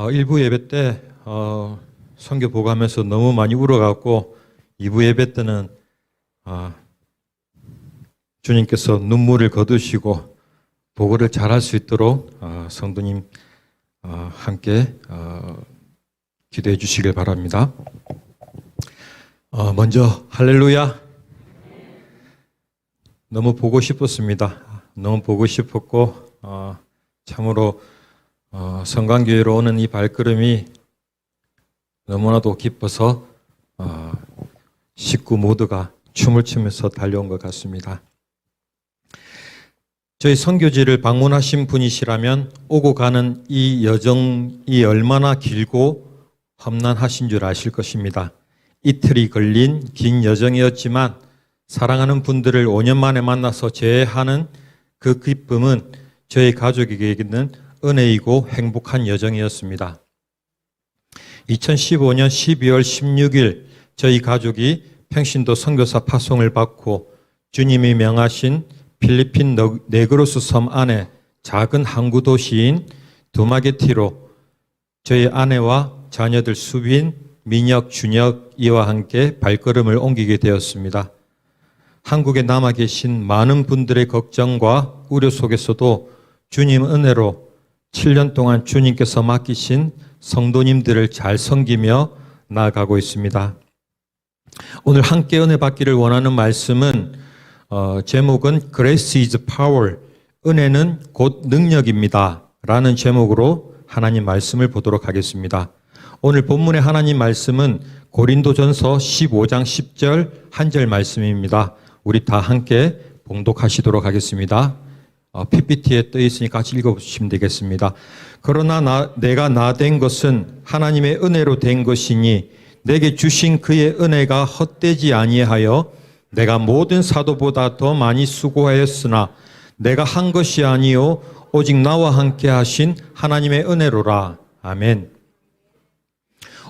1부 예배 때 선교 보고하면서 너무 많이 울어갖고 2부 예배 때는 주님께서 눈물을 거두시고 보고를 잘할 수 있도록 성도님 함께 기도해 주시길 바랍니다. 먼저 할렐루야. 너무 보고 싶었습니다. 너무 보고 싶었고 참으로 성강교회로 오는 이 발걸음이 너무나도 기뻐서 식구 모두가 춤을 추면서 달려온 것 같습니다. 저희 선교지를 방문하신 분이시라면 오고 가는 이 여정이 얼마나 길고 험난하신 줄 아실 것입니다. 이틀이 걸린 긴 여정이었지만 사랑하는 분들을 5년 만에 만나서 재회하는 그 기쁨은 저희 가족에게는 은혜이고 행복한 여정이었습니다. 2015년 12월 16일 저희 가족이 평신도 선교사 파송을 받고 주님이 명하신 필리핀 네그로스 섬 안에 작은 항구 도시인 두마게티로 저희 아내와 자녀들 수빈, 민혁, 준혁 이와 함께 발걸음을 옮기게 되었습니다. 한국에 남아 계신 많은 분들의 걱정과 우려 속에서도 주님 은혜로 7년 동안 주님께서 맡기신 성도님들을 잘 섬기며 나아가고 있습니다. 오늘 함께 은혜 받기를 원하는 말씀은 제목은 Grace is Power, 은혜는 곧 능력입니다 라는 제목으로 하나님 말씀을 보도록 하겠습니다. 오늘 본문의 하나님 말씀은 고린도전서 15장 10절 한 절 말씀입니다. 우리 다 함께 봉독하시도록 하겠습니다. PPT에 떠 있으니 같이 읽어보시면 되겠습니다. 그러나 내가 나 된 것은 하나님의 은혜로 된 것이니 내게 주신 그의 은혜가 헛되지 아니하여 내가 모든 사도보다 더 많이 수고하였으나 내가 한 것이 아니요 오직 나와 함께 하신 하나님의 은혜로라. 아멘.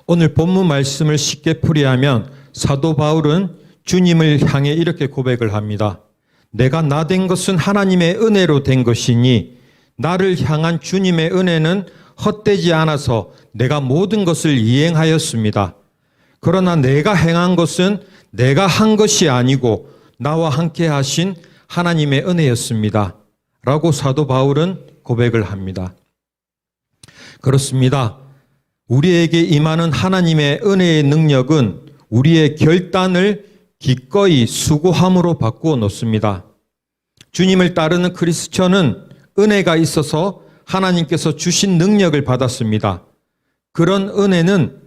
오늘 본문 말씀을 쉽게 풀이하면 사도 바울은 주님을 향해 이렇게 고백을 합니다. 내가 나 된 것은 하나님의 은혜로 된 것이니 나를 향한 주님의 은혜는 헛되지 않아서 내가 모든 것을 이행하였습니다. 그러나 내가 행한 것은 내가 한 것이 아니고 나와 함께 하신 하나님의 은혜였습니다. 라고 사도 바울은 고백을 합니다. 그렇습니다. 우리에게 임하는 하나님의 은혜의 능력은 우리의 결단을 기꺼이 수고함으로 바꾸어 놓습니다. 주님을 따르는 크리스천은 은혜가 있어서 하나님께서 주신 능력을 받았습니다. 그런 은혜는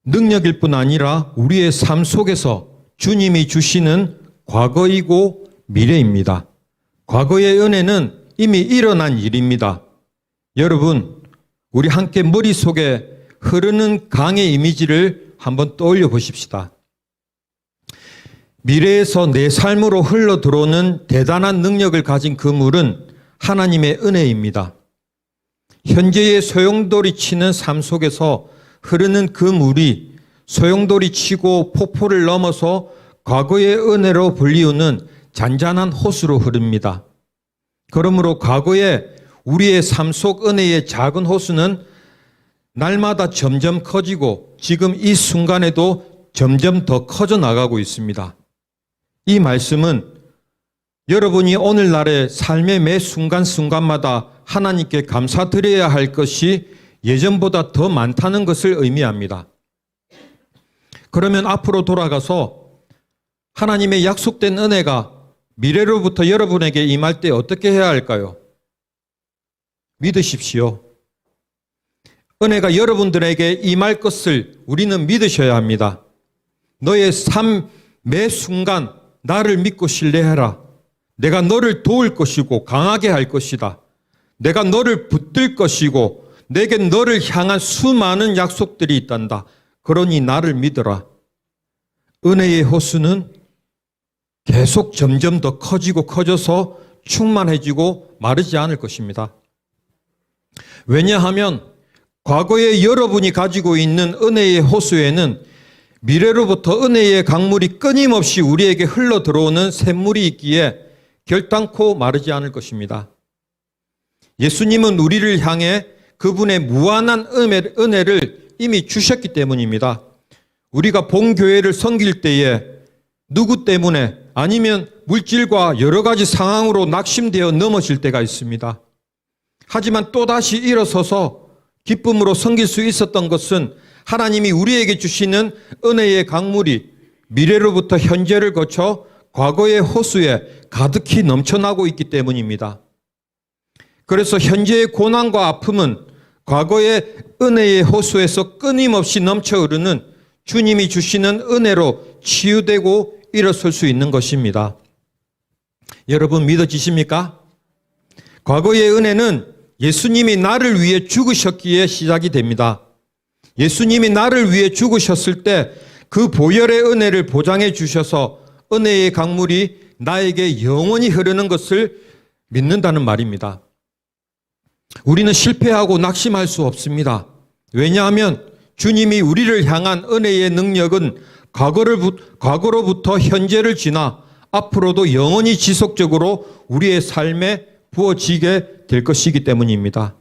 능력일 뿐 아니라 우리의 삶 속에서 주님이 주시는 과거이고 미래입니다. 과거의 은혜는 이미 일어난 일입니다. 여러분, 우리 함께 머릿속에 흐르는 강의 이미지를 한번 떠올려 보십시다. 미래에서 내 삶으로 흘러 들어오는 대단한 능력을 가진 그 물은 하나님의 은혜입니다. 현재의 소용돌이 치는 삶 속에서 흐르는 그 물이 소용돌이 치고 폭포를 넘어서 과거의 은혜로 불리우는 잔잔한 호수로 흐릅니다. 그러므로 과거에 우리의 삶 속 은혜의 작은 호수는 날마다 점점 커지고 지금 이 순간에도 점점 더 커져 나가고 있습니다. 이 말씀은 여러분이 오늘날의 삶의 매 순간순간마다 하나님께 감사드려야 할 것이 예전보다 더 많다는 것을 의미합니다. 그러면 앞으로 돌아가서 하나님의 약속된 은혜가 미래로부터 여러분에게 임할 때 어떻게 해야 할까요? 믿으십시오. 은혜가 여러분들에게 임할 것을 우리는 믿으셔야 합니다. 너의 삶 매 순간 나를 믿고 신뢰해라. 내가 너를 도울 것이고 강하게 할 것이다. 내가 너를 붙들 것이고 내게 너를 향한 수많은 약속들이 있단다. 그러니 나를 믿어라. 은혜의 호수는 계속 점점 더 커지고 커져서 충만해지고 마르지 않을 것입니다. 왜냐하면 과거에 여러분이 가지고 있는 은혜의 호수에는 미래로부터 은혜의 강물이 끊임없이 우리에게 흘러 들어오는 샘물이 있기에 결단코 마르지 않을 것입니다. 예수님은 우리를 향해 그분의 무한한 은혜를 이미 주셨기 때문입니다. 우리가 본교회를 섬길 때에 누구 때문에 아니면 물질과 여러 가지 상황으로 낙심되어 넘어질 때가 있습니다. 하지만 또다시 일어서서 기쁨으로 섬길 수 있었던 것은 하나님이 우리에게 주시는 은혜의 강물이 미래로부터 현재를 거쳐 과거의 호수에 가득히 넘쳐나고 있기 때문입니다. 그래서 현재의 고난과 아픔은 과거의 은혜의 호수에서 끊임없이 넘쳐 흐르는 주님이 주시는 은혜로 치유되고 일어설 수 있는 것입니다. 여러분 믿어지십니까? 과거의 은혜는 예수님이 나를 위해 죽으셨기에 시작이 됩니다. 예수님이 나를 위해 죽으셨을 때 그 보혈의 은혜를 보장해 주셔서 은혜의 강물이 나에게 영원히 흐르는 것을 믿는다는 말입니다. 우리는 실패하고 낙심할 수 없습니다. 왜냐하면 주님이 우리를 향한 은혜의 능력은 과거로부터 현재를 지나 앞으로도 영원히 지속적으로 우리의 삶에 부어지게 될 것이기 때문입니다.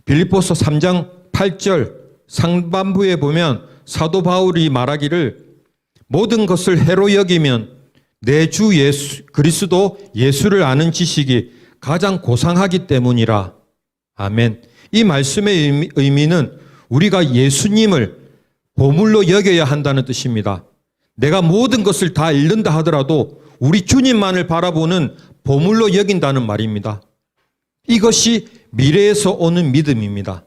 빌립보서 3장 8절 상반부에 보면 사도 바울이 말하기를 모든 것을 해로 여기면 내 주 예수 그리스도 예수를 아는 지식이 가장 고상하기 때문이라. 아멘. 이 말씀의 의미는 우리가 예수님을 보물로 여겨야 한다는 뜻입니다. 내가 모든 것을 다 잃는다 하더라도 우리 주님만을 바라보는 보물로 여긴다는 말입니다. 이것이 미래에서 오는 믿음입니다.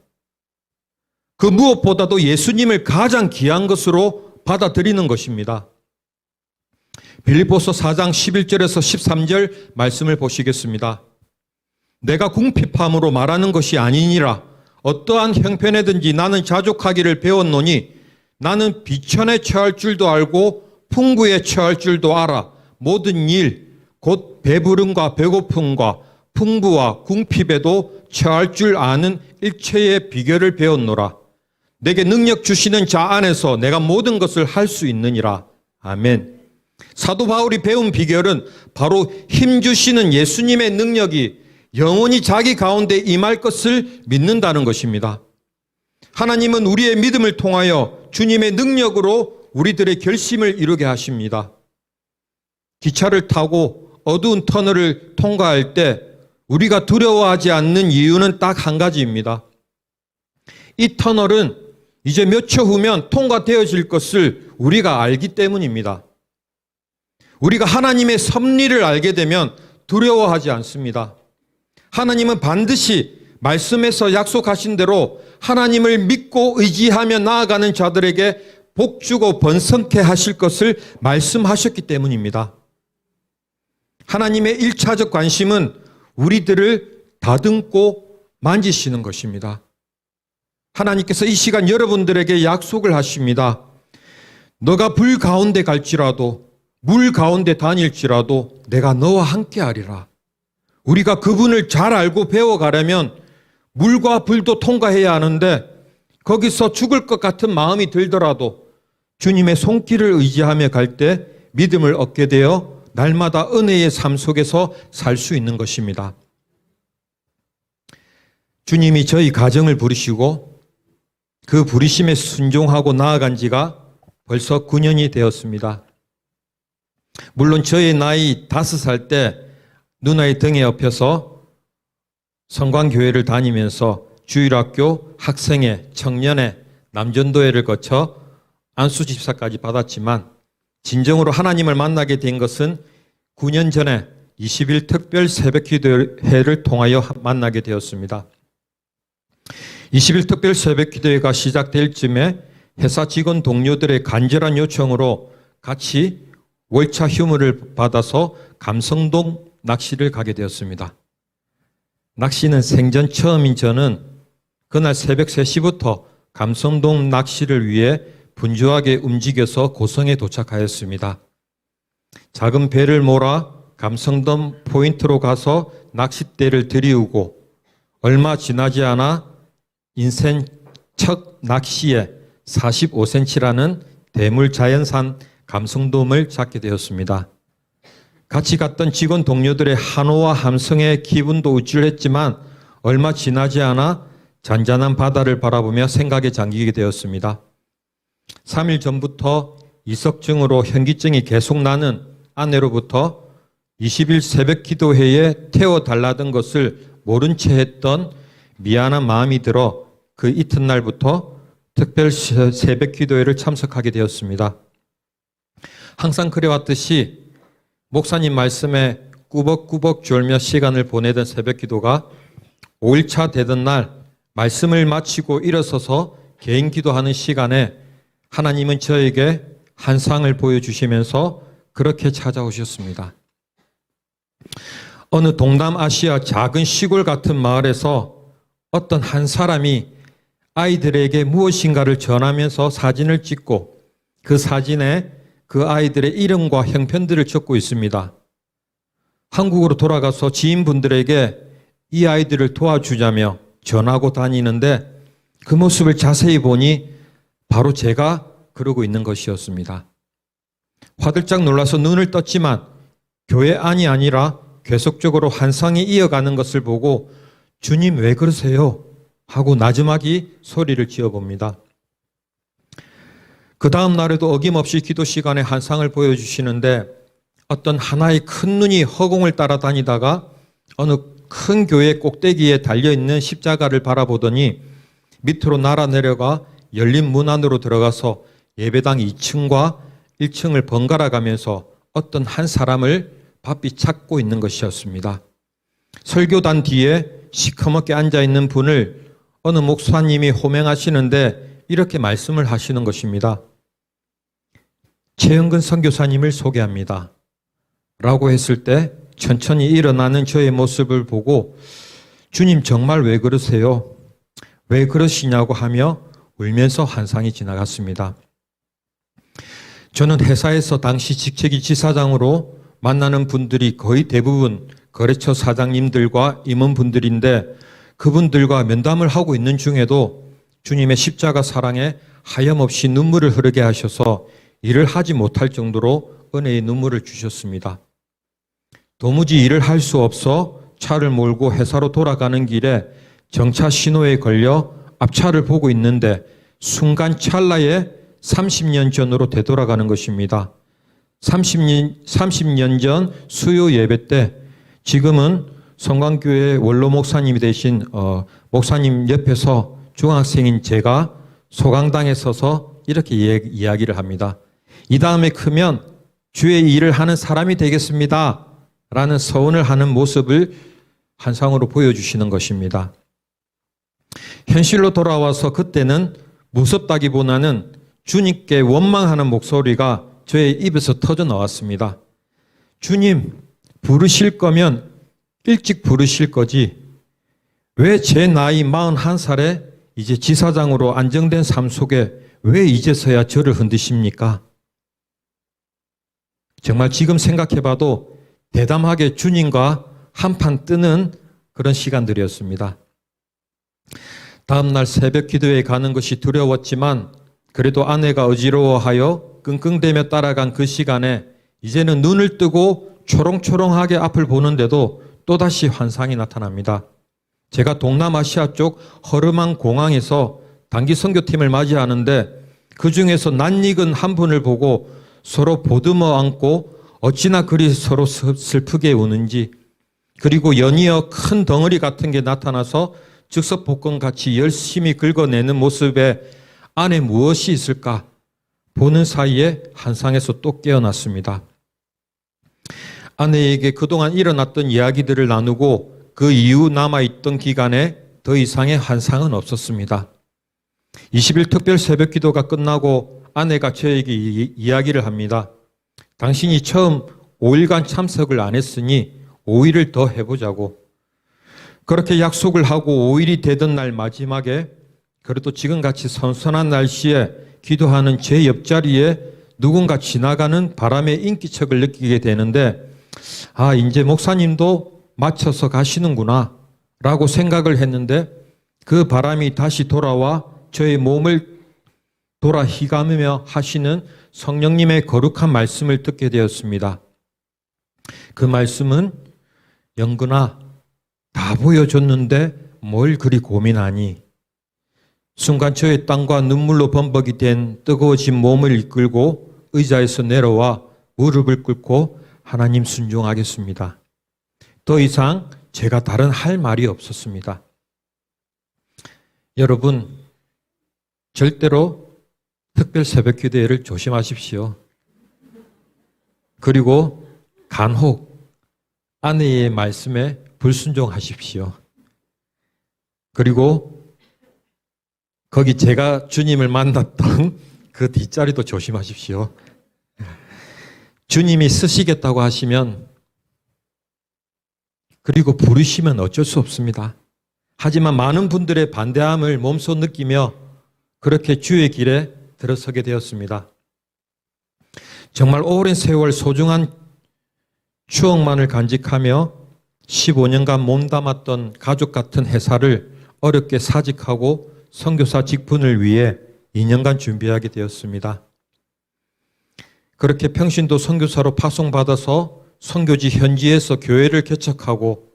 그 무엇보다도 예수님을 가장 귀한 것으로 받아들이는 것입니다. 빌립보서 4장 11절에서 13절 말씀을 보시겠습니다. 내가 궁핍함으로 말하는 것이 아니니라. 어떠한 형편에든지 나는 자족하기를 배웠노니 나는 비천에 처할 줄도 알고 풍부에 처할 줄도 알아. 모든 일, 곧 배부름과 배고픔과 풍부와 궁핍에도 처할 줄 아는 일체의 비결을 배웠노라. 내게 능력 주시는 자 안에서 내가 모든 것을 할 수 있느니라. 아멘. 사도 바울이 배운 비결은 바로 힘 주시는 예수님의 능력이 영원히 자기 가운데 임할 것을 믿는다는 것입니다. 하나님은 우리의 믿음을 통하여 주님의 능력으로 우리들의 결심을 이루게 하십니다. 기차를 타고 어두운 터널을 통과할 때 우리가 두려워하지 않는 이유는 딱 한 가지입니다. 이 터널은 이제 몇 초 후면 통과되어질 것을 우리가 알기 때문입니다. 우리가 하나님의 섭리를 알게 되면 두려워하지 않습니다. 하나님은 반드시 말씀에서 약속하신 대로 하나님을 믿고 의지하며 나아가는 자들에게 복 주고 번성케 하실 것을 말씀하셨기 때문입니다. 하나님의 1차적 관심은 우리들을 다듬고 만지시는 것입니다. 하나님께서 이 시간 여러분들에게 약속을 하십니다. 너가 불 가운데 갈지라도 물 가운데 다닐지라도 내가 너와 함께 하리라. 우리가 그분을 잘 알고 배워가려면 물과 불도 통과해야 하는데 거기서 죽을 것 같은 마음이 들더라도 주님의 손길을 의지하며 갈 때 믿음을 얻게 되어 날마다 은혜의 삶 속에서 살 수 있는 것입니다. 주님이 저희 가정을 부르시고 그 부르심에 순종하고 나아간 지가 벌써 9년이 되었습니다. 물론 저의 나이 5살 때 누나의 등에 업혀서 성광교회를 다니면서 주일학교, 학생회, 청년회, 남전도회를 거쳐 안수집사까지 받았지만 진정으로 하나님을 만나게 된 것은 9년 전에 20일 특별 새벽기도회를 통하여 만나게 되었습니다. 20일 특별 새벽기도회가 시작될 쯤에 회사 직원 동료들의 간절한 요청으로 같이 월차 휴무를 받아서 감성동 낚시를 가게 되었습니다. 낚시는 생전 처음인 저는 그날 새벽 3시부터 감성동 낚시를 위해 분주하게 움직여서 고성에 도착하였습니다. 작은 배를 몰아 감성동 포인트로 가서 낚싯대를 들이우고 얼마 지나지 않아 인생 첫 낚시에 45cm라는 대물 자연산 감성돔을 잡게 되었습니다. 같이 갔던 직원 동료들의 한호와 함성의 기분도 우쭐했지만 얼마 지나지 않아 잔잔한 바다를 바라보며 생각에 잠기게 되었습니다. 3일 전부터 이석증으로 현기증이 계속 나는 아내로부터 20일 새벽 기도회에 태워달라던 것을 모른 채 했던 미안한 마음이 들어 그 이튿날부터 특별 새벽 기도회를 참석하게 되었습니다. 항상 그래왔듯이 목사님 말씀에 꾸벅꾸벅 졸며 시간을 보내던 새벽 기도가 5일차 되던 날 말씀을 마치고 일어서서 개인 기도하는 시간에 하나님은 저에게 한 상을 보여주시면서 그렇게 찾아오셨습니다. 어느 동남아시아 작은 시골 같은 마을에서 어떤 한 사람이 아이들에게 무엇인가를 전하면서 사진을 찍고 그 사진에 그 아이들의 이름과 형편들을 적고 있습니다. 한국으로 돌아가서 지인분들에게 이 아이들을 도와주자며 전하고 다니는데 그 모습을 자세히 보니 바로 제가 그러고 있는 것이었습니다. 화들짝 놀라서 눈을 떴지만 교회 안이 아니라 계속적으로 환상이 이어가는 것을 보고 주님 왜 그러세요? 하고 나지막이 소리를 지어봅니다. 그 다음 날에도 어김없이 기도 시간에 환상을 보여주시는데 어떤 하나의 큰 눈이 허공을 따라다니다가 어느 큰 교회 꼭대기에 달려있는 십자가를 바라보더니 밑으로 날아내려가 열린 문 안으로 들어가서 예배당 2층과 1층을 번갈아 가면서 어떤 한 사람을 바삐 찾고 있는 것이었습니다. 설교단 뒤에 시커멓게 앉아있는 분을 어느 목사님이 호명하시는데 이렇게 말씀을 하시는 것입니다. 최영근 선교사님을 소개합니다. 라고 했을 때 천천히 일어나는 저의 모습을 보고 주님 정말 왜 그러세요? 왜 그러시냐고 하며 울면서 환상이 지나갔습니다. 저는 회사에서 당시 직책이 지사장으로 만나는 분들이 거의 대부분 거래처 사장님들과 임원분들인데 그분들과 면담을 하고 있는 중에도 주님의 십자가 사랑에 하염없이 눈물을 흐르게 하셔서 일을 하지 못할 정도로 은혜의 눈물을 주셨습니다. 도무지 일을 할 수 없어 차를 몰고 회사로 돌아가는 길에 정차 신호에 걸려 앞차를 보고 있는데 순간 찰나에 30년 전으로 되돌아가는 것입니다. 30년 전 수요 예배 때 지금은 성광교회 원로 목사님이 되신 목사님 옆에서 중학생인 제가 소강당에 서서 이렇게 이야기를 합니다. 이 다음에 크면 주의 일을 하는 사람이 되겠습니다. 라는 서원을 하는 모습을 환상으로 보여주시는 것입니다. 현실로 돌아와서 그때는 무섭다기보다는 주님께 원망하는 목소리가 저의 입에서 터져 나왔습니다. 주님, 부르실 거면 일찍 부르실 거지. 왜 제 나이 41살에 이제 지사장으로 안정된 삶 속에 왜 이제서야 저를 흔드십니까? 정말 지금 생각해봐도 대담하게 주님과 한판 뜨는 그런 시간들이었습니다. 다음 날 새벽 기도에 가는 것이 두려웠지만 그래도 아내가 어지러워하여 끙끙대며 따라간 그 시간에 이제는 눈을 뜨고 초롱초롱하게 앞을 보는데도 또다시 환상이 나타납니다. 제가 동남아시아 쪽 허름한 공항에서 단기 선교팀을 맞이하는데 그 중에서 낯익은 한 분을 보고 서로 보듬어 안고 어찌나 그리 서로 슬프게 우는지, 그리고 연이어 큰 덩어리 같은 게 나타나서 즉석복권같이 열심히 긁어내는 모습에 안에 무엇이 있을까 보는 사이에 환상에서 또 깨어났습니다. 아내에게 그동안 일어났던 이야기들을 나누고 그 이후 남아있던 기간에 더 이상의 환상은 없었습니다. 20일 특별 새벽 기도가 끝나고 아내가 저에게 이야기를 합니다. 당신이 처음 5일간 참석을 안 했으니 5일을 더 해보자고. 그렇게 약속을 하고 5일이 되던 날 마지막에 그래도 지금같이 선선한 날씨에 기도하는 제 옆자리에 누군가 지나가는 바람의 인기척을 느끼게 되는데 이제 목사님도 맞춰서 가시는구나 라고 생각을 했는데 그 바람이 다시 돌아와 저의 몸을 돌아 휘감으며 하시는 성령님의 거룩한 말씀을 듣게 되었습니다. 그 말씀은 영근아, 다 보여줬는데 뭘 그리 고민하니? 순간 저의 땀과 눈물로 범벅이 된 뜨거워진 몸을 이끌고 의자에서 내려와 무릎을 꿇고 하나님 순종하겠습니다. 더 이상 제가 다른 할 말이 없었습니다. 여러분, 절대로 특별 새벽 기도회를 조심하십시오. 그리고 간혹 아내의 말씀에 불순종하십시오. 그리고 거기 제가 주님을 만났던 그 뒷자리도 조심하십시오. 주님이 쓰시겠다고 하시면 그리고 부르시면 어쩔 수 없습니다. 하지만 많은 분들의 반대함을 몸소 느끼며 그렇게 주의 길에 들어서게 되었습니다. 정말 오랜 세월 소중한 추억만을 간직하며 15년간 몸담았던 가족 같은 회사를 어렵게 사직하고 선교사 직분을 위해 2년간 준비하게 되었습니다. 그렇게 평신도 선교사로 파송받아서 선교지 현지에서 교회를 개척하고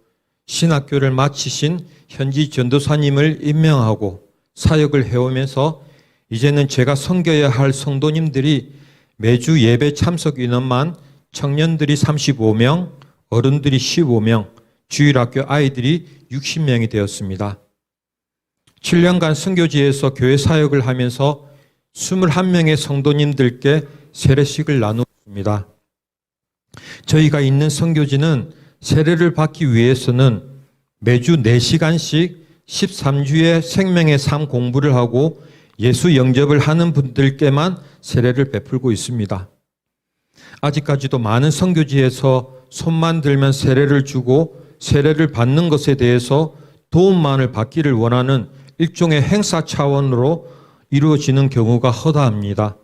신학교를 마치신 현지 전도사님을 임명하고 사역을 해오면서 이제는 제가 섬겨야 할 성도님들이 매주 예배 참석 인원만 청년들이 35명, 어른들이 15명, 주일학교 아이들이 60명이 되었습니다. 7년간 선교지에서 교회 사역을 하면서 21명의 성도님들께 세례식을 나누었습니다. 저희가 있는 선교지는 세례를 받기 위해서는 매주 4시간씩 13주의 생명의 삶 공부를 하고 예수 영접을 하는 분들께만 세례를 베풀고 있습니다. 아직까지도 많은 선교지에서 손만 들면 세례를 주고 세례를 받는 것에 대해서 도움만을 받기를 원하는 일종의 행사 차원으로 이루어지는 경우가 허다합니다.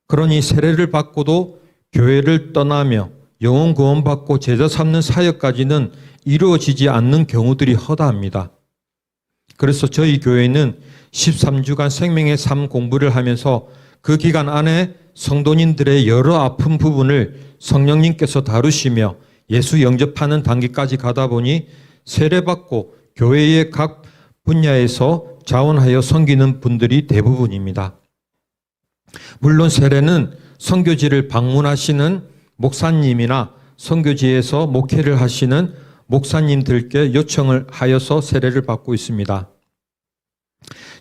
그러니 세례를 받고도 교회를 떠나며 영혼 구원받고 제자 삼는 사역까지는 이루어지지 않는 경우들이 허다합니다. 그래서 저희 교회는 13주간 생명의 삶 공부를 하면서 그 기간 안에 성도님들의 여러 아픈 부분을 성령님께서 다루시며 예수 영접하는 단계까지 가다 보니 세례받고 교회의 각 분야에서 자원하여 섬기는 분들이 대부분입니다. 물론 세례는 선교지를 방문하시는 목사님이나 선교지에서 목회를 하시는 목사님들께 요청을 하여서 세례를 받고 있습니다.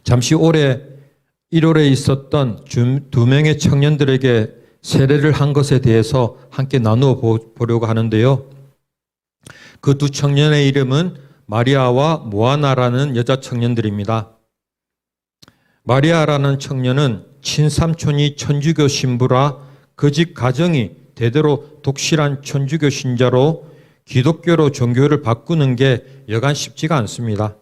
잠시 올해 1월에 있었던 2명의 청년들에게 세례를 한 것에 대해서 함께 나누어 보려고 하는데요. 그 두 청년의 이름은 마리아와 모아나라는 여자 청년들입니다. 마리아라는 청년은 친삼촌이 천주교 신부라 그 집 가정이 대대로 독실한 천주교 신자로 기독교로 종교를 바꾸는 게 여간 쉽지가 않습니다.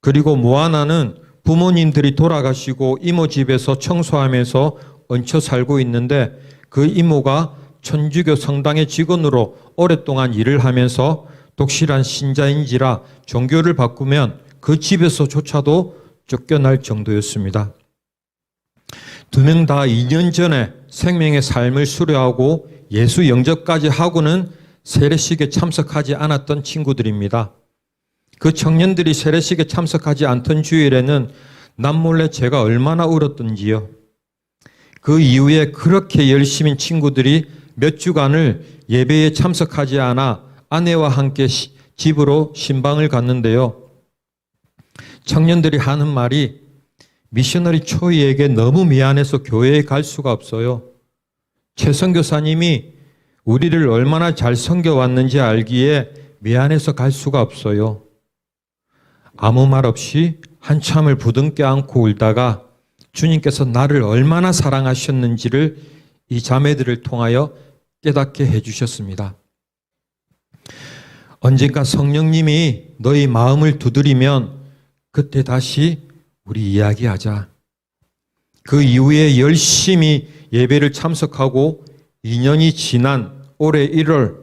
그리고 모아나는 부모님들이 돌아가시고 이모 집에서 청소하면서 얹혀 살고 있는데 그 이모가 천주교 성당의 직원으로 오랫동안 일을 하면서 독실한 신자인지라 종교를 바꾸면 그 집에서조차도 쫓겨날 정도였습니다. 두 명 다 2년 전에 생명의 삶을 수료하고 예수 영접까지 하고는 세례식에 참석하지 않았던 친구들입니다. 그 청년들이 세례식에 참석하지 않던 주일에는 남몰래 제가 얼마나 울었던지요. 그 이후에 그렇게 열심인 친구들이 몇 주간을 예배에 참석하지 않아 아내와 함께 집으로 신방을 갔는데요. 청년들이 하는 말이 미셔너리 초이에게 너무 미안해서 교회에 갈 수가 없어요. 최 선교사님이 우리를 얼마나 잘 섬겨왔는지 알기에 미안해서 갈 수가 없어요. 아무 말 없이 한참을 부둥켜 안고 울다가 주님께서 나를 얼마나 사랑하셨는지를 이 자매들을 통하여 깨닫게 해주셨습니다. 언젠가 성령님이 너희 마음을 두드리면 그때 다시 우리 이야기하자. 그 이후에 열심히 예배를 참석하고 2년이 지난 올해 1월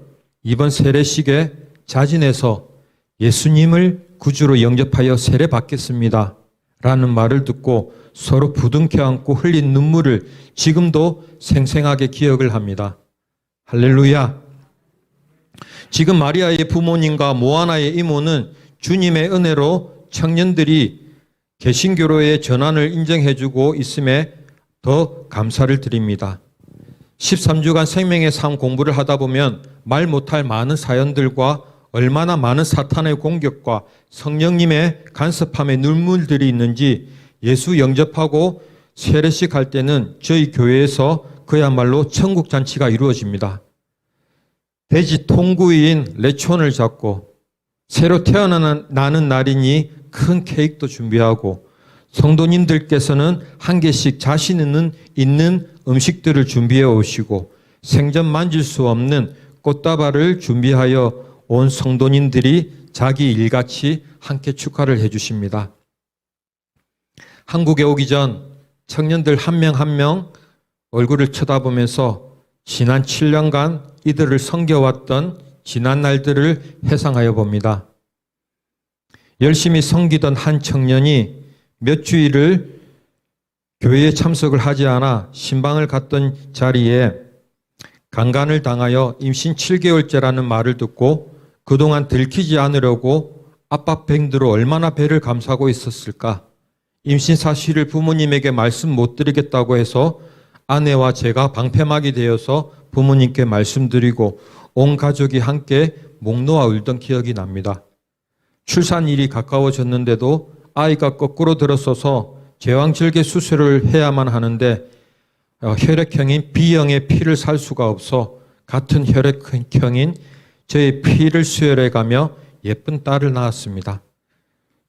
이번 세례식에 자진해서 예수님을 구주로 영접하여 세례 받겠습니다 라는 말을 듣고 서로 부둥켜 안고 흘린 눈물을 지금도 생생하게 기억을 합니다. 할렐루야. 지금 마리아의 부모님과 모아나의 이모는 주님의 은혜로 청년들이 개신교로의 전환을 인정해주고 있음에 더 감사를 드립니다. 13주간 생명의 삶 공부를 하다 보면 말 못할 많은 사연들과 얼마나 많은 사탄의 공격과 성령님의 간섭함의 눈물들이 있는지 예수 영접하고 세례식 할 때는 저희 교회에서 그야말로 천국 잔치가 이루어집니다. 돼지 통구이인 레촌을 잡고 새로 태어나는 날이니 큰 케이크도 준비하고 성도님들께서는 한 개씩 자신 있는 음식들을 준비해 오시고 생전 만질 수 없는 꽃다발을 준비하여 온 성도님들이 자기 일같이 함께 축하를 해 주십니다. 한국에 오기 전 청년들 한 명 한 명 얼굴을 쳐다보면서 지난 7년간 이들을 섬겨왔던 지난 날들을 회상하여 봅니다. 열심히 섬기던 한 청년이 몇 주일을 교회에 참석을 하지 않아 신방을 갔던 자리에 강간을 당하여 임신 7개월째라는 말을 듣고 그동안 들키지 않으려고 압박뱅드로 얼마나 배를 감싸고 있었을까. 임신 사실을 부모님에게 말씀 못 드리겠다고 해서 아내와 제가 방패막이 되어서 부모님께 말씀드리고 온 가족이 함께 목 놓아 울던 기억이 납니다. 출산일이 가까워졌는데도 아이가 거꾸로 들어서서 제왕절개 수술을 해야만 하는데 혈액형인 B형의 피를 살 수가 없어 같은 혈액형인 저의 피를 수혈해 가며 예쁜 딸을 낳았습니다.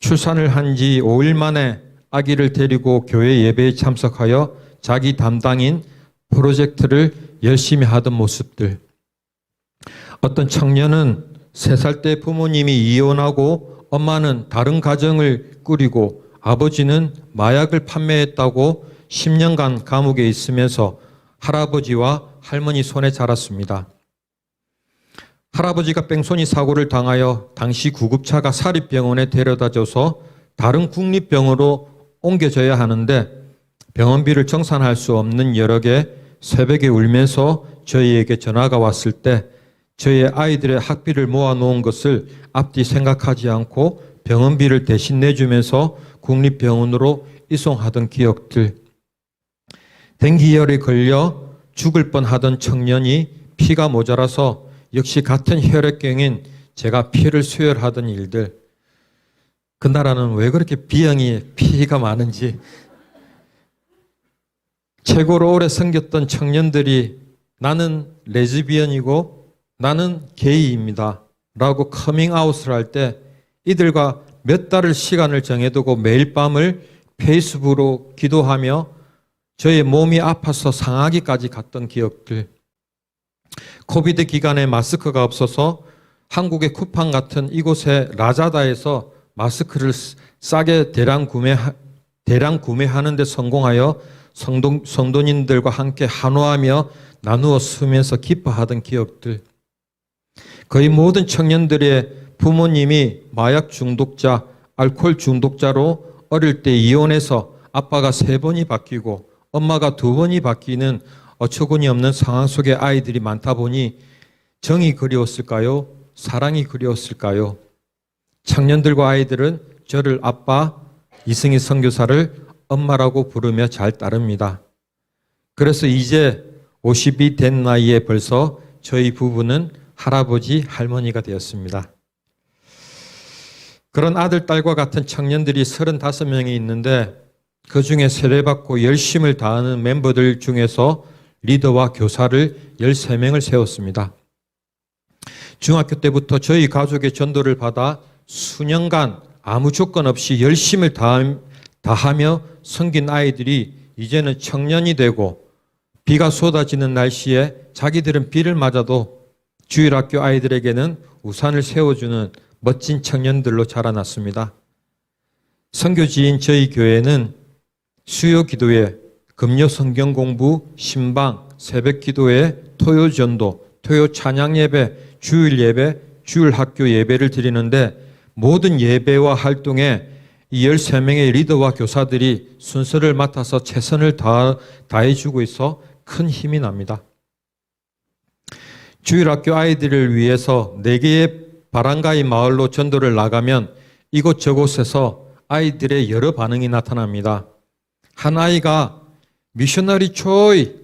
출산을 한 지 5일 만에 아기를 데리고 교회 예배에 참석하여 자기 담당인 프로젝트를 열심히 하던 모습들. 어떤 청년은 3살 때 부모님이 이혼하고 엄마는 다른 가정을 꾸리고 아버지는 마약을 판매했다고 10년간 감옥에 있으면서 할아버지와 할머니 손에 자랐습니다. 할아버지가 뺑소니 사고를 당하여 당시 구급차가 사립병원에 데려다줘서 다른 국립병원으로 옮겨져야 하는데 병원비를 정산할 수 없는 여력에 새벽에 울면서 저희에게 전화가 왔을 때 저희 아이들의 학비를 모아놓은 것을 앞뒤 생각하지 않고 병원비를 대신 내주면서 국립병원으로 이송하던 기억들. dengu열에 걸려 죽을 뻔하던 청년이 피가 모자라서 역시 같은 혈액형인 제가 피를 수혈하던 일들. 그 나라는 왜 그렇게 B형이 피가 많은지. 최고로 오래 섬겼던 청년들이 나는 레즈비언이고 나는 게이입니다 라고 커밍아웃을 할 때 이들과 몇 달을 시간을 정해두고 매일 밤을 페이스북으로 기도하며 저의 몸이 아파서 상하기까지 갔던 기억들. 코비드 기간에 마스크가 없어서 한국의 쿠팡 같은 이곳의 라자다에서 마스크를 싸게 대량 구매하는 데 성공하여 성도님들과 함께 한호하며 나누어 쓰면서 기뻐하던 기억들. 거의 모든 청년들의 부모님이 마약 중독자, 알코올 중독자로 어릴 때 이혼해서 아빠가 3번이 바뀌고 엄마가 2번이 바뀌는 어처구니 없는 상황 속에 아이들이 많다 보니 정이 그리웠을까요? 사랑이 그리웠을까요? 청년들과 아이들은 저를 아빠, 이승희 선교사를 엄마라고 부르며 잘 따릅니다. 그래서 이제 50이 된 나이에 벌써 저희 부부는 할아버지, 할머니가 되었습니다. 그런 아들, 딸과 같은 청년들이 35명이 있는데 그중에 세례받고 열심을 다하는 멤버들 중에서 리더와 교사를 13명을 세웠습니다. 중학교 때부터 저희 가족의 전도를 받아 수년간 아무 조건 없이 열심을 다하며 섬긴 아이들이 이제는 청년이 되고 비가 쏟아지는 날씨에 자기들은 비를 맞아도 주일학교 아이들에게는 우산을 세워주는 멋진 청년들로 자라났습니다. 선교지인 저희 교회는 수요 기도회, 금요 성경 공부, 신방, 새벽 기도회, 토요 전도, 토요 찬양 예배, 주일 예배, 주일 학교 예배를 드리는데 모든 예배와 활동에 이 13명의 리더와 교사들이 순서를 맡아서 최선을 다해주고 있어 큰 힘이 납니다. 주일학교 아이들을 위해서 4개의 바란가이 마을로 전도를 나가면 이곳저곳에서 아이들의 여러 반응이 나타납니다. 한 아이가 미셔너리 초이,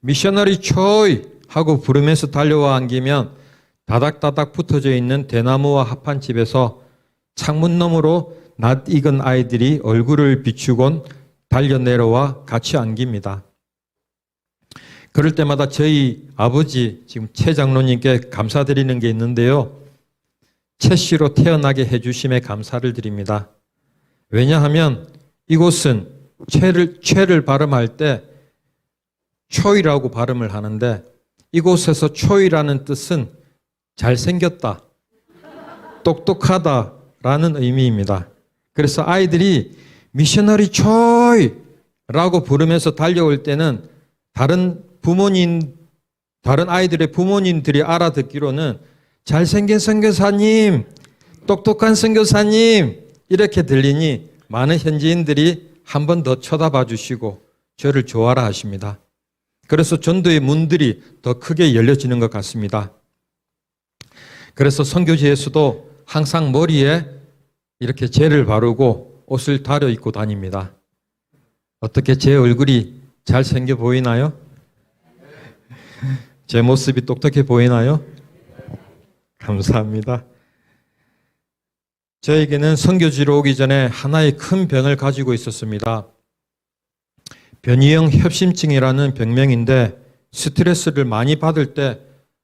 미셔너리 초이 하고 부르면서 달려와 안기면 다닥다닥 붙어져 있는 대나무와 합한 집에서 창문 너머로 낯익은 아이들이 얼굴을 비추곤 달려내려와 같이 안깁니다. 그럴 때마다 저희 아버지, 지금 최 장로님께 감사드리는 게 있는데요. 최 씨로 태어나게 해주심에 감사를 드립니다. 왜냐하면 이곳은 최를 발음할 때 초이라고 발음을 하는데 이곳에서 초이라는 뜻은 잘생겼다, 똑똑하다라는 의미입니다. 그래서 아이들이 미셔너리 초이라고 부르면서 달려올 때는 다른 아이들의 부모님들이 알아듣기로는 잘생긴 선교사님, 똑똑한 선교사님 이렇게 들리니 많은 현지인들이 한 번 더 쳐다봐 주시고 저를 좋아라 하십니다. 그래서 전도의 문들이 더 크게 열려지는 것 같습니다. 그래서 선교지에서도 항상 머리에 이렇게 젤을 바르고 옷을 다려 입고 다닙니다. 어떻게 제 얼굴이 잘생겨 보이나요? 제 모습이 똑똑해 보이나요? 감사합니다. 저에게는 선교지로 오기 전에 하나의 큰 병을 가지고 있었습니다. 변이형 협심증이라는 병명인데 스트레스를 많이 받을 때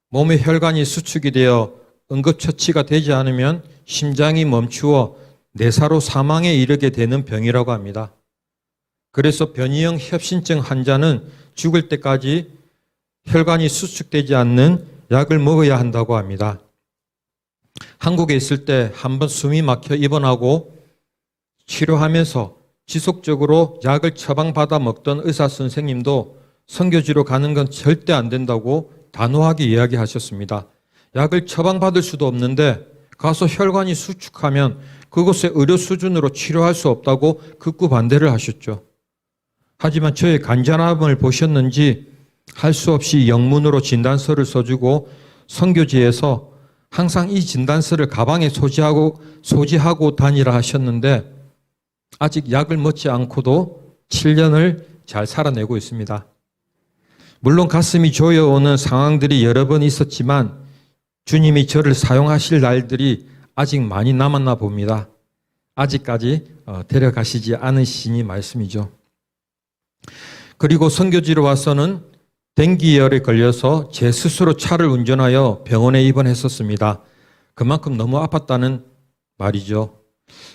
몸의 혈관이 수축이 되어 응급처치가 되지 않으면 심장이 멈추어 내사로 사망에 이르게 되는 병이라고 합니다. 그래서 변이형 협심증 환자는 죽을 때까지 혈관이 수축되지 않는 약을 먹어야 한다고 합니다. 한국에 있을 때 한 번 숨이 막혀 입원하고 치료하면서 지속적으로 약을 처방받아 먹던 의사 선생님도 선교지로 가는 건 절대 안 된다고 단호하게 이야기하셨습니다. 약을 처방받을 수도 없는데 가서 혈관이 수축하면 그곳의 의료 수준으로 치료할 수 없다고 극구 반대를 하셨죠. 하지만 저의 간절함을 보셨는지 할 수 없이 영문으로 진단서를 써주고 선교지에서 항상 이 진단서를 가방에 소지하고 다니라 하셨는데 아직 약을 먹지 않고도 7년을 잘 살아내고 있습니다. 물론 가슴이 조여오는 상황들이 여러 번 있었지만 주님이 저를 사용하실 날들이 아직 많이 남았나 봅니다. 아직까지 데려가시지 않으시니 말씀이죠. 그리고 선교지로 와서는 댕기열에 걸려서 제 스스로 차를 운전하여 병원에 입원했었습니다. 그만큼 너무 아팠다는 말이죠.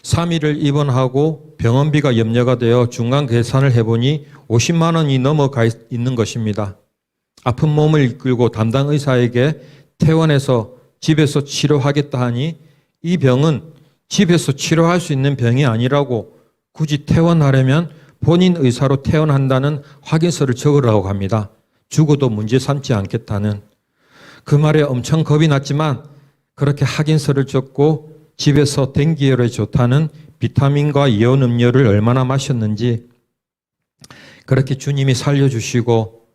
3일을 입원하고 병원비가 염려가 되어 중간 계산을 해보니 50만 원이 넘어가 있는 것입니다. 아픈 몸을 이끌고 담당 의사에게 퇴원해서 집에서 치료하겠다 하니 이 병은 집에서 치료할 수 있는 병이 아니라고 굳이 퇴원하려면 본인 의사로 퇴원한다는 확인서를 적으라고 합니다. 죽어도 문제 삼지 않겠다는. 그 말에 엄청 겁이 났지만 그렇게 확인서를 적고 집에서 댕기열에 좋다는 비타민과 이온 음료를 얼마나 마셨는지 그렇게 주님이 살려주시고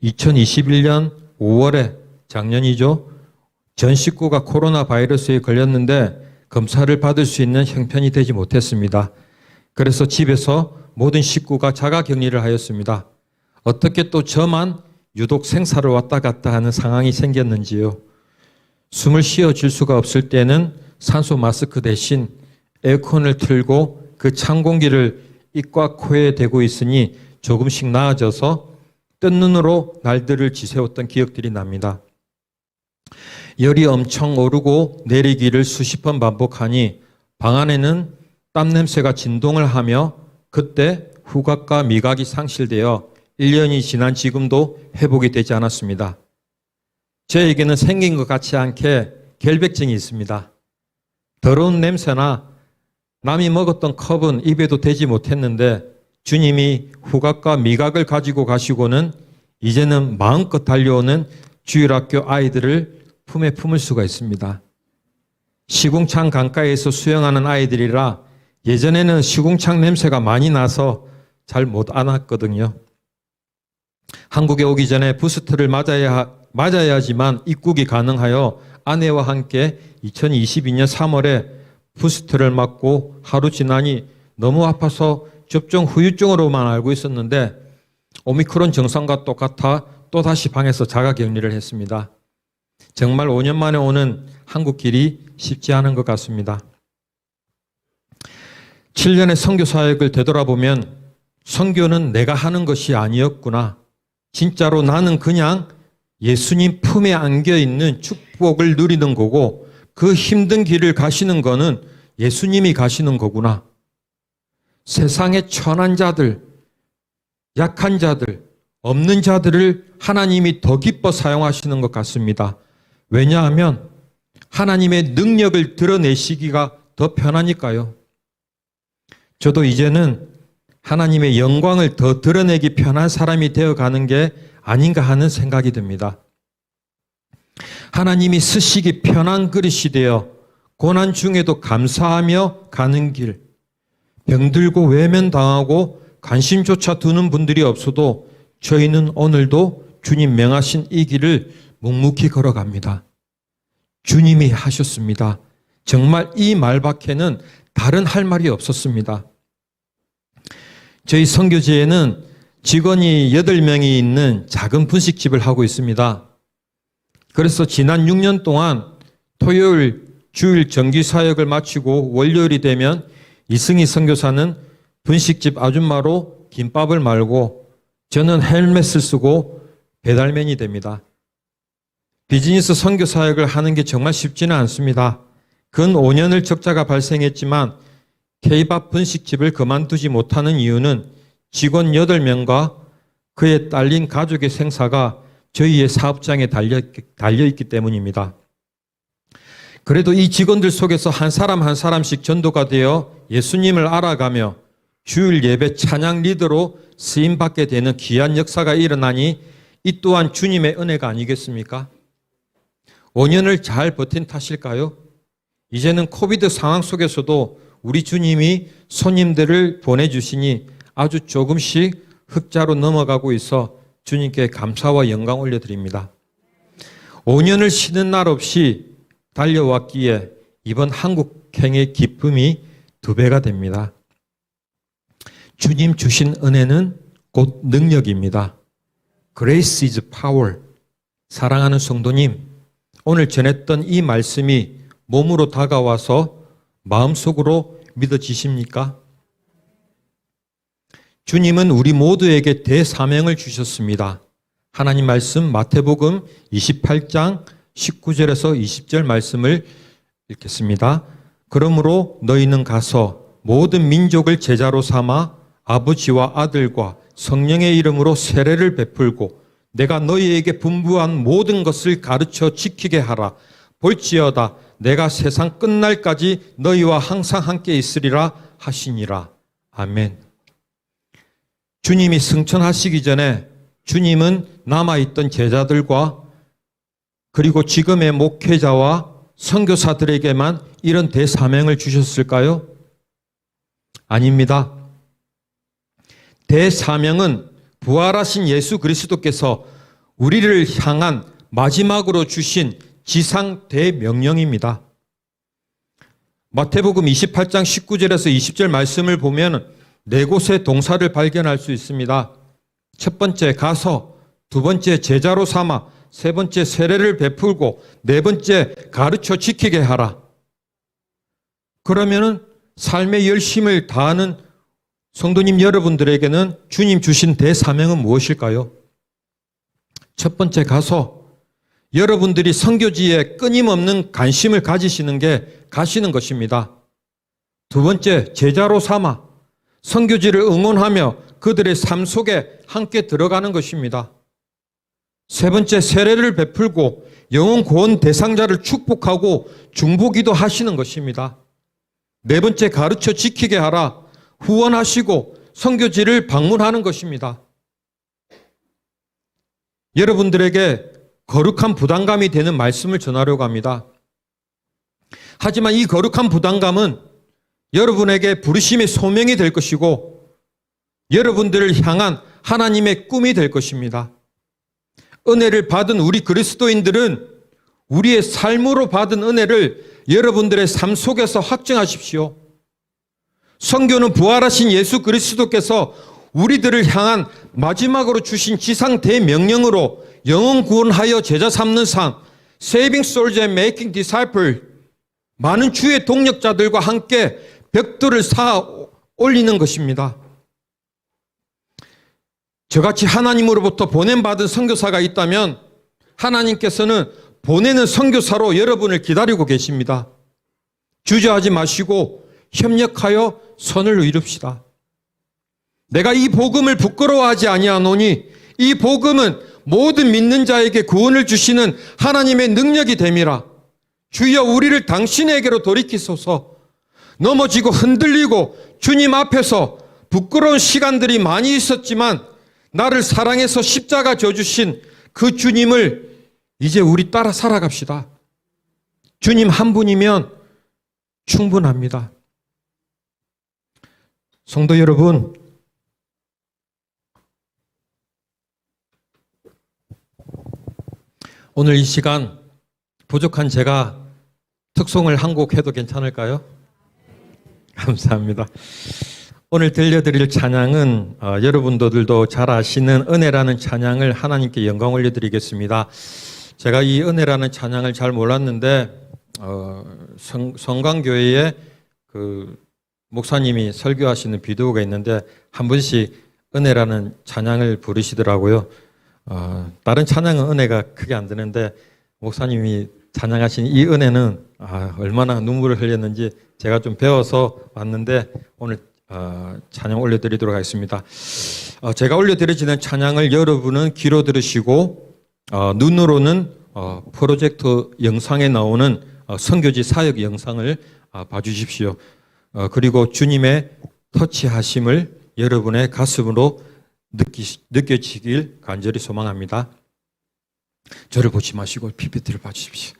2021년 5월에 작년이죠. 전 식구가 코로나 바이러스에 걸렸는데 검사를 받을 수 있는 형편이 되지 못했습니다. 그래서 집에서 모든 식구가 자가격리를 하였습니다. 어떻게 또 저만 유독 생사를 왔다 갔다 하는 상황이 생겼는지요. 숨을 쉬어줄 수가 없을 때는 산소 마스크 대신 에어컨을 틀고 그 찬 공기를 입과 코에 대고 있으니 조금씩 나아져서 뜬 눈으로 날들을 지새웠던 기억들이 납니다. 열이 엄청 오르고 내리기를 수십 번 반복하니 방 안에는 땀 냄새가 진동을 하며 그때 후각과 미각이 상실되어 1년이 지난 지금도 회복이 되지 않았습니다. 저에게는 생긴 것 같지 않게 결백증이 있습니다. 더러운 냄새나 남이 먹었던 컵은 입에도 대지 못했는데 주님이 후각과 미각을 가지고 가시고는 이제는 마음껏 달려오는 주일학교 아이들을 품에 품을 수가 있습니다. 시궁창 강가에서 수영하는 아이들이라 예전에는 시궁창 냄새가 많이 나서 잘 못 안았거든요. 한국에 오기 전에 부스터를 맞아야지만 입국이 가능하여 아내와 함께 2022년 3월에 부스터를 맞고 하루 지나니 너무 아파서 접종 후유증으로만 알고 있었는데 오미크론 증상과 똑같아 또다시 방에서 자가격리를 했습니다. 정말 5년 만에 오는 한국 길이 쉽지 않은 것 같습니다. 7년의 선교 사역을 되돌아보면 선교는 내가 하는 것이 아니었구나. 진짜로 나는 그냥 예수님 품에 안겨있는 축복을 누리는 거고 그 힘든 길을 가시는 거는 예수님이 가시는 거구나. 세상의 천한 자들, 약한 자들, 없는 자들을 하나님이 더 기뻐 사용하시는 것 같습니다. 왜냐하면 하나님의 능력을 드러내시기가 더 편하니까요. 저도 이제는 하나님의 영광을 더 드러내기 편한 사람이 되어가는 게 아닌가 하는 생각이 듭니다. 하나님이 쓰시기 편한 그릇이 되어 고난 중에도 감사하며 가는 길, 병들고 외면당하고 관심조차 두는 분들이 없어도 저희는 오늘도 주님 명하신 이 길을 묵묵히 걸어갑니다. 주님이 하셨습니다. 정말 이 말밖에는 다른 할 말이 없었습니다. 저희 선교지에는 직원이 8명이 있는 작은 분식집을 하고 있습니다. 그래서 지난 6년 동안 토요일, 주일 정기 사역을 마치고 월요일이 되면 이승희 선교사는 분식집 아줌마로 김밥을 말고 저는 헬멧을 쓰고 배달맨이 됩니다. 비즈니스 선교 사역을 하는 게 정말 쉽지는 않습니다. 근 5년을 적자가 발생했지만 K밥 분식집을 그만두지 못하는 이유는 직원 8명과 그에 딸린 가족의 생사가 저희의 사업장에 달려있기 때문입니다. 그래도 이 직원들 속에서 한 사람 한 사람씩 전도가 되어 예수님을 알아가며 주일 예배 찬양 리더로 쓰임받게 되는 귀한 역사가 일어나니 이 또한 주님의 은혜가 아니겠습니까? 5년을 잘 버틴 탓일까요? 이제는 코비드 상황 속에서도 우리 주님이 손님들을 보내주시니 아주 조금씩 흑자로 넘어가고 있어 주님께 감사와 영광 올려드립니다. 5년을 쉬는 날 없이 달려왔기에 이번 한국행의 기쁨이 2배가 됩니다. 주님 주신 은혜는 곧 능력입니다. Grace is power. 사랑하는 성도님, 오늘 전했던 이 말씀이 몸으로 다가와서 마음속으로 믿어지십니까? 주님은 우리 모두에게 대사명을 주셨습니다. 하나님 말씀 마태복음 28장 19절에서 20절 말씀을 읽겠습니다. 그러므로 너희는 가서 모든 민족을 제자로 삼아 아버지와 아들과 성령의 이름으로 세례를 베풀고 내가 너희에게 분부한 모든 것을 가르쳐 지키게 하라. 볼지어다 내가 세상 끝날까지 너희와 항상 함께 있으리라 하시니라. 아멘. 주님이 승천하시기 전에 주님은 남아있던 제자들과 그리고 지금의 목회자와 선교사들에게만 이런 대사명을 주셨을까요? 아닙니다. 대사명은 부활하신 예수 그리스도께서 우리를 향한 마지막으로 주신 지상 대명령입니다. 마태복음 28장 19절에서 20절 말씀을 보면 4곳의 동사를 발견할 수 있습니다. 첫 번째 가서, 두 번째 제자로 삼아, 세 번째 세례를 베풀고, 네 번째 가르쳐 지키게 하라. 그러면은 삶의 열심을 다하는 성도님 여러분들에게는 주님 주신 대사명은 무엇일까요? 첫 번째 가서 여러분들이 선교지에 끊임없는 관심을 가지시는 게 가시는 것입니다. 두 번째 제자로 삼아 선교지를 응원하며 그들의 삶 속에 함께 들어가는 것입니다. 세 번째 세례를 베풀고 영혼 구원 대상자를 축복하고 중보기도 하시는 것입니다. 네 번째 가르쳐 지키게 하라. 후원하시고 선교지를 방문하는 것입니다. 여러분들에게 거룩한 부담감이 되는 말씀을 전하려고 합니다. 하지만 이 거룩한 부담감은 여러분에게 부르심의 소명이 될 것이고 여러분들을 향한 하나님의 꿈이 될 것입니다. 은혜를 받은 우리 그리스도인들은 우리의 삶으로 받은 은혜를 여러분들의 삶 속에서 확증하십시오. 선교는 부활하신 예수 그리스도께서 우리들을 향한 마지막으로 주신 지상 대명령으로 영혼 구원하여 제자 삼는 삶, Saving Souls and Making Disciples, 많은 주의 동력자들과 함께 벽돌을 쌓아 올리는 것입니다. 저같이 하나님으로부터 보냄받은 선교사가 있다면 하나님께서는 보내는 선교사로 여러분을 기다리고 계십니다. 주저하지 마시고 협력하여 선을 이룹시다. 내가 이 복음을 부끄러워하지 아니하노니 이 복음은 모든 믿는 자에게 구원을 주시는 하나님의 능력이 됨이라. 주여 우리를 당신에게로 돌이키소서. 넘어지고 흔들리고 주님 앞에서 부끄러운 시간들이 많이 있었지만 나를 사랑해서 십자가 져주신 그 주님을 이제 우리 따라 살아갑시다. 주님 한 분이면 충분합니다. 성도 여러분, 오늘 이 시간 부족한 제가 특송을 한 곡 해도 괜찮을까요? 감사합니다. 오늘 들려드릴 찬양은 여러분들도 잘 아시는 은혜라는 찬양을 하나님께 영광 올려드리겠습니다. 제가 이 은혜라는 찬양을 잘 몰랐는데 성광교회에 그 목사님이 설교하시는 비디오가 있는데 한 분씩 은혜라는 찬양을 부르시더라고요. 다른 찬양은 은혜가 크게 안 드는데 목사님이 찬양하신 이 은혜는 얼마나 눈물을 흘렸는지 제가 좀 배워서 왔는데 오늘 찬양 올려드리도록 하겠습니다. 제가 올려드리는 찬양을 여러분은 귀로 들으시고 눈으로는 프로젝트 영상에 나오는 선교지 사역 영상을 봐주십시오. 그리고 주님의 터치하심을 여러분의 가슴으로 느껴지길 간절히 소망합니다. 저를 보지 마시고 PPT를 봐주십시오.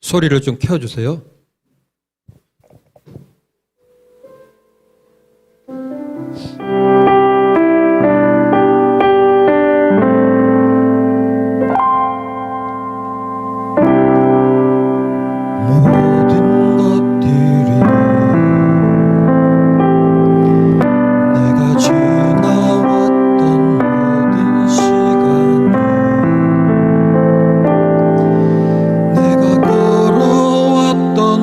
소리를 좀 켜주세요. 내가 걸어왔던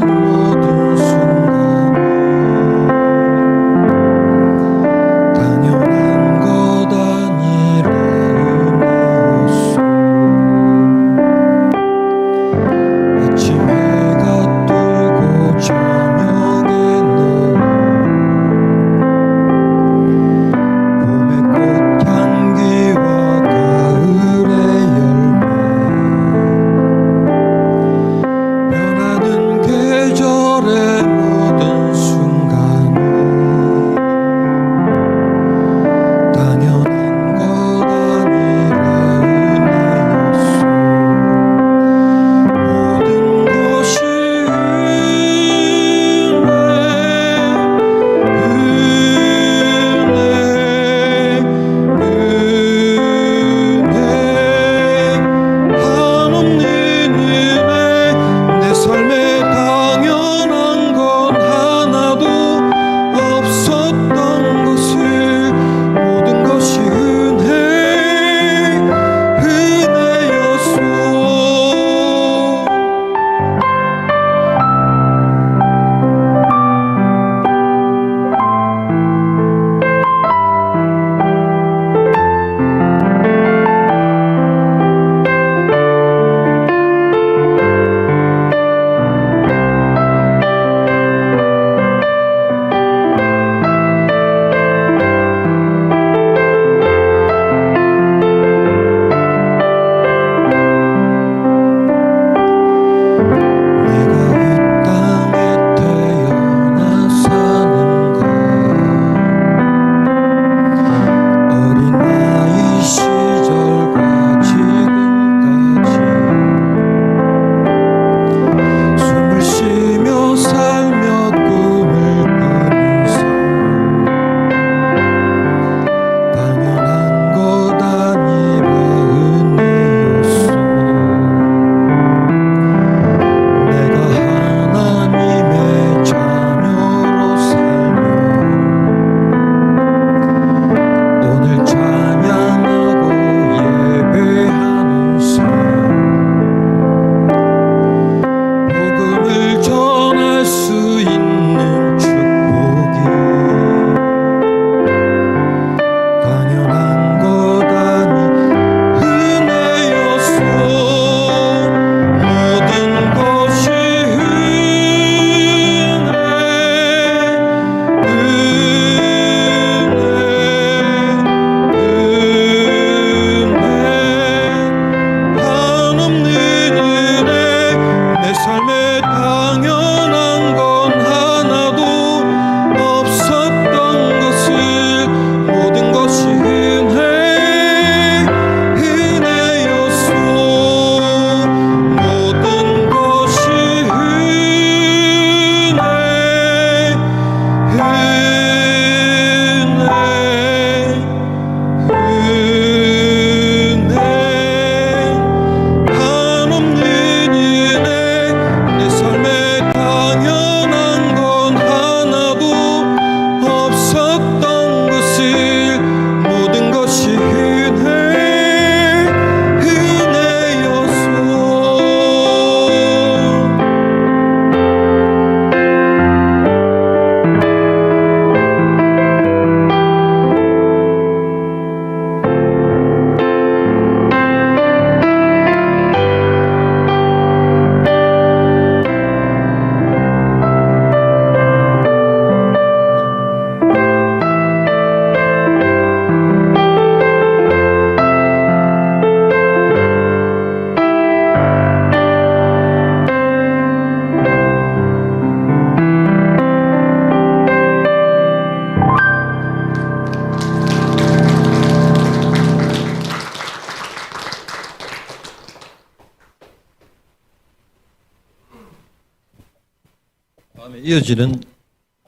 이어지는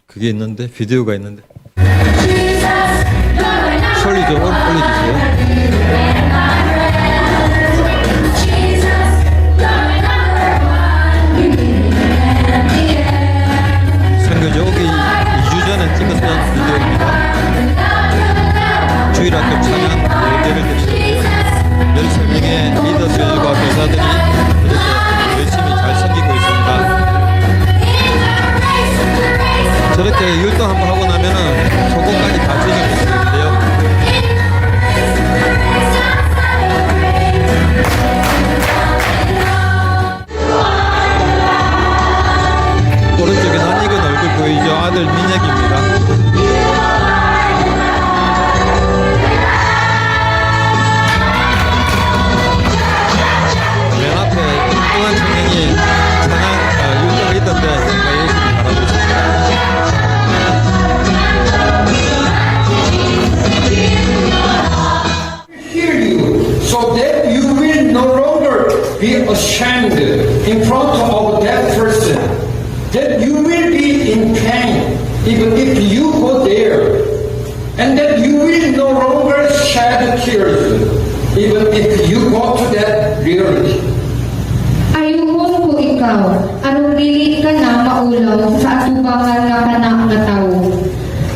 그게 있는데, 비디오가 있는데. 소리 좀 올려주세요. 선교지 오기 2주 전에 찍었던 비디오입니다. 주일학교 찬양 예배를 드리는데요. 13명의 리더들과 교사들이 이렇게 열심히 잘 섬기고 있습니다. 저렇게 율동 한번 하고 나면은 속옷까지 다 젖어있는데요. 오른쪽에 낯익은 얼굴 보이죠? 아들 민혁입니다. 맨 앞에 뚱뚱한 청년이 찬양 율동을 있던데 제가 열심히 바라고 있습니다. Hear you, so that you will no longer be ashamed in front of that person. That you will be in pain even if you go there. And that you will no longer shed tears even if you go to that reality. Ayuhon ko ikaw, aron dili ka na maulaw sa atubangan nga kanak nga tawo.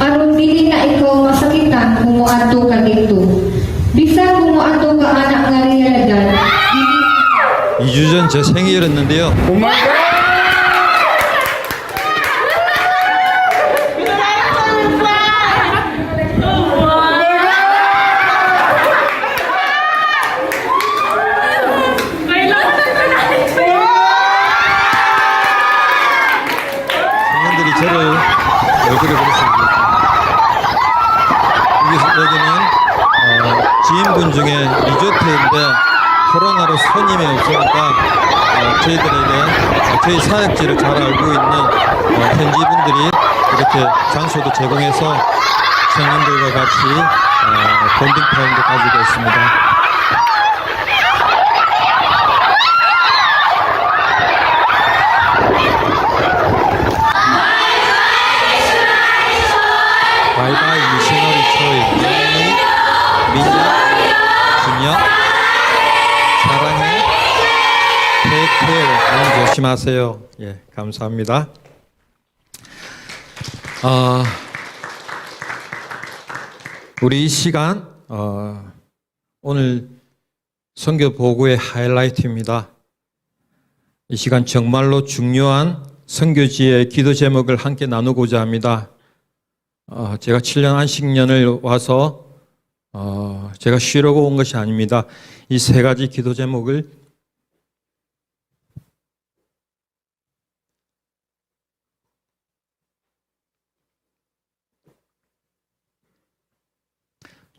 Aron dili na ikaw masakitan kung moadto ka dito. Bisan kung moadto ka anak nga realidad, dili 2주 전 제 생일이었는데요. 청년들이 저를 얼굴에 그렸습니다. 여기는 지인분 중에 리조트인데 코로나로 손님이 없으니까 저희 사역지를 잘 알고 있는 현지분들이 이렇게 장소도 제공해서 청년들과 같이 본딩 타임도 가지고 있습니다. 바이바이 미셔너리 초이 민혁, 준혁, 사랑해, 테이크케어 너무 조심하세요. 예, 감사합니다. 우리 이 시간 오늘 선교 보고의 하이라이트입니다. 이 시간 정말로 중요한 선교지의 기도 제목을 함께 나누고자 합니다. 제가 7년 안식년을 와서 제가 쉬려고 온 것이 아닙니다. 이 세 가지 기도 제목을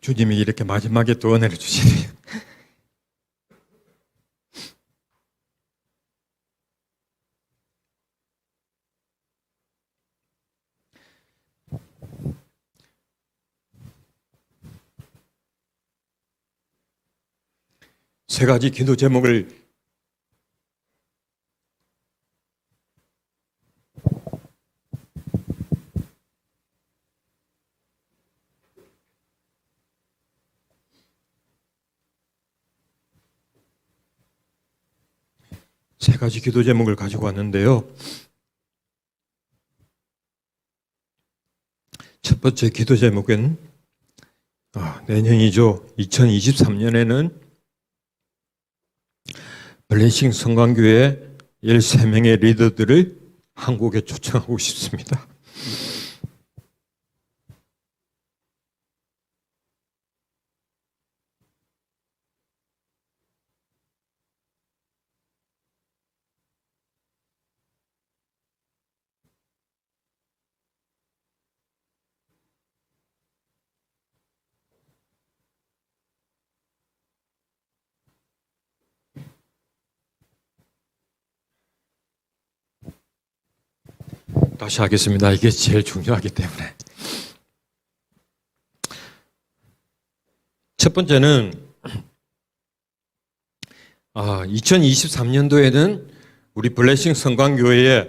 주님이 이렇게 마지막에 또 은혜를 주시네요. 세 가지 기도 제목을 가지고 왔는데요. 첫 번째 기도 제목은 내년이죠. 2023년에는 블레싱 성광교회 13명의 리더들을 한국에 초청하고 싶습니다. 다시 하겠습니다. 이게 제일 중요하기 때문에. 첫 번째는 2023년도에는 우리 블레싱 성광교회에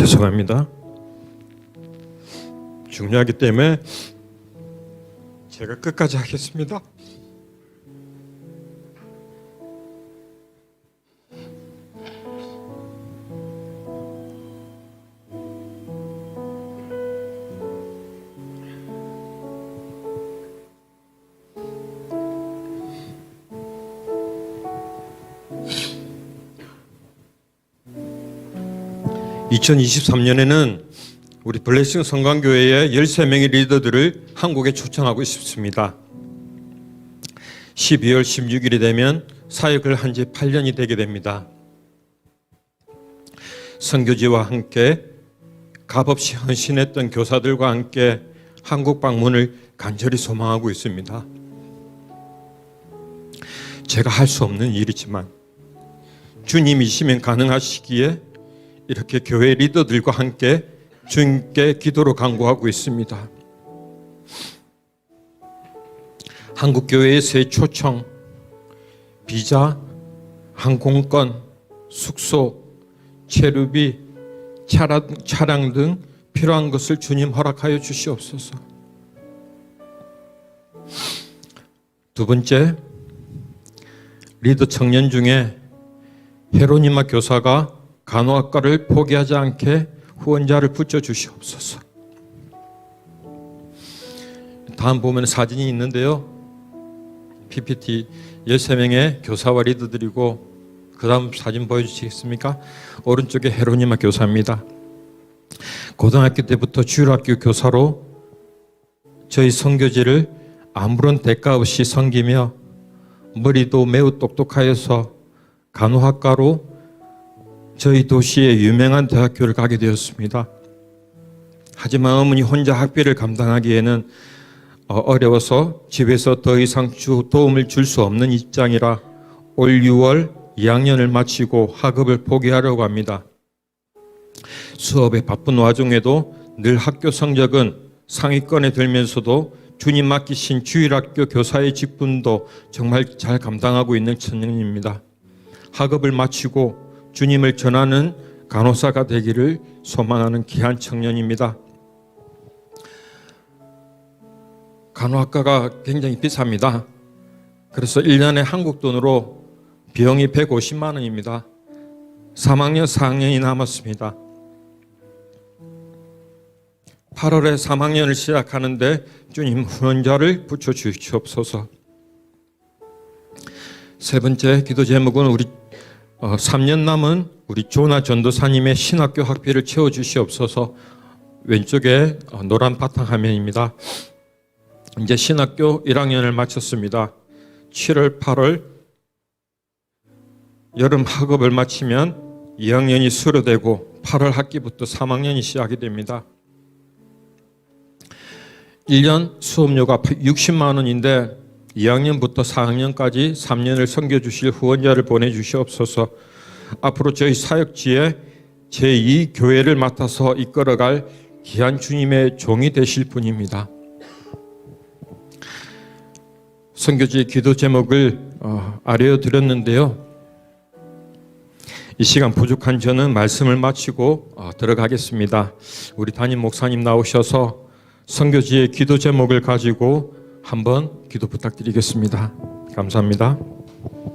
죄송합니다. 중요하기 때문에 제가 끝까지 하겠습니다. (2023년에는) 우리 블레싱 성광교회의 13명의 리더들을 한국에 초청하고 싶습니다. 12월 16일이 되면 사역을 한 지 8년이 되게 됩니다. 선교지와 함께 값없이 헌신했던 교사들과 함께 한국 방문을 간절히 소망하고 있습니다. 제가 할 수 없는 일이지만 주님이시면 가능하시기에 이렇게 교회 리더들과 함께 주님께 기도로 간구하고 있습니다. 한국교회의 새 초청, 비자, 항공권, 숙소, 체류비, 차량 등 필요한 것을 주님 허락하여 주시옵소서. 두 번째, 리더 청년 중에 헤로니마 교사가 간호학과를 포기하지 않게 후원자를 붙여 주시옵소서. 다음 보면 사진이 있는데요. PPT 13명의 교사와 리더들이고 그 다음 사진 보여주시겠습니까? 오른쪽에 헤로니마 교사입니다. 고등학교 때부터 주일학교 교사로 저희 선교지를 아무런 대가 없이 섬기며 머리도 매우 똑똑하여서 간호학과로 저희 도시의 유명한 대학교를 가게 되었습니다. 하지만 어머니 혼자 학비를 감당하기에는 어려워서 집에서 더 이상 도움을 줄 수 없는 입장이라 올 6월 2학년을 마치고 학업을 포기하려고 합니다. 수업에 바쁜 와중에도 늘 학교 성적은 상위권에 들면서도 주님 맡기신 주일학교 교사의 직분도 정말 잘 감당하고 있는 청년입니다. 학업을 마치고 주님을 전하는 간호사가 되기를 소망하는 귀한 청년입니다. 간호학과가 굉장히 비쌉니다. 그래서 1년에 한국 돈으로 비용이 150만 원입니다. 3학년, 4학년이 남았습니다. 8월에 3학년을 시작하는데 주님 후원자를 붙여 주시옵소서. 세 번째 기도 제목은 우리 3년 남은 우리 조나 전도사님의 신학교 학비를 채워주시옵소서. 왼쪽에 노란 바탕화면입니다. 이제 신학교 1학년을 마쳤습니다. 7월, 8월 여름 학업을 마치면 2학년이 수료되고 8월 학기부터 3학년이 시작이 됩니다. 1년 수업료가 60만 원인데 2학년부터 4학년까지 3년을 섬겨주실 후원자를 보내주시옵소서. 앞으로 저희 사역지에 제2교회를 맡아서 이끌어갈 귀한 주님의 종이 되실 분입니다. 선교지 기도 제목을 알려드렸는데요. 이 시간 부족한 저는 말씀을 마치고 들어가겠습니다. 우리 담임 목사님 나오셔서 선교지의 기도 제목을 가지고 한번 기도 부탁드리겠습니다. 감사합니다.